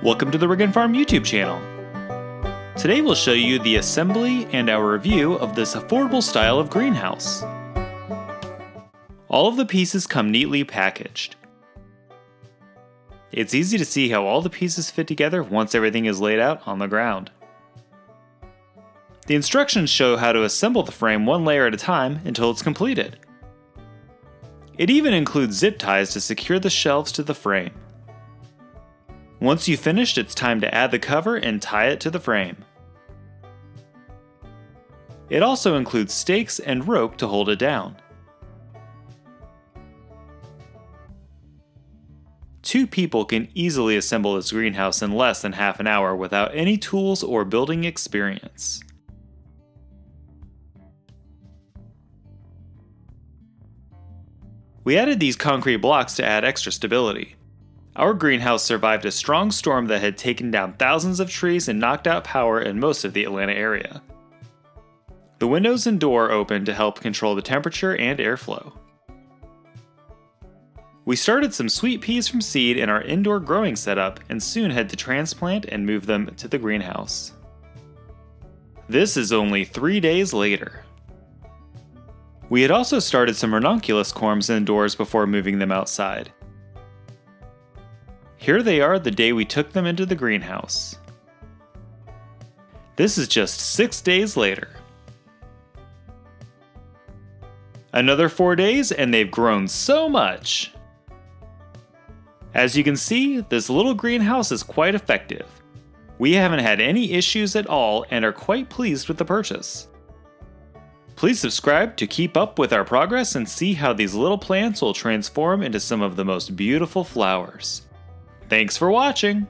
Welcome to the Rig and Farm YouTube channel. Today we'll show you the assembly and our review of this affordable style of greenhouse. All of the pieces come neatly packaged. It's easy to see how all the pieces fit together once everything is laid out on the ground. The instructions show how to assemble the frame one layer at a time until it's completed. It even includes zip ties to secure the shelves to the frame. Once you've finished, it's time to add the cover and tie it to the frame. It also includes stakes and rope to hold it down. Two people can easily assemble this greenhouse in less than half an hour without any tools or building experience. We added these concrete blocks to add extra stability. Our greenhouse survived a strong storm that had taken down thousands of trees and knocked out power in most of the Atlanta area. The windows and door opened to help control the temperature and airflow. We started some sweet peas from seed in our indoor growing setup and soon had to transplant and move them to the greenhouse. This is only 3 days later. We had also started some ranunculus corms indoors before moving them outside. Here they are the day we took them into the greenhouse. This is just 6 days later. Another 4 days and they've grown so much. As you can see, this little greenhouse is quite effective. We haven't had any issues at all and are quite pleased with the purchase. Please subscribe to keep up with our progress and see how these little plants will transform into some of the most beautiful flowers. Thanks for watching!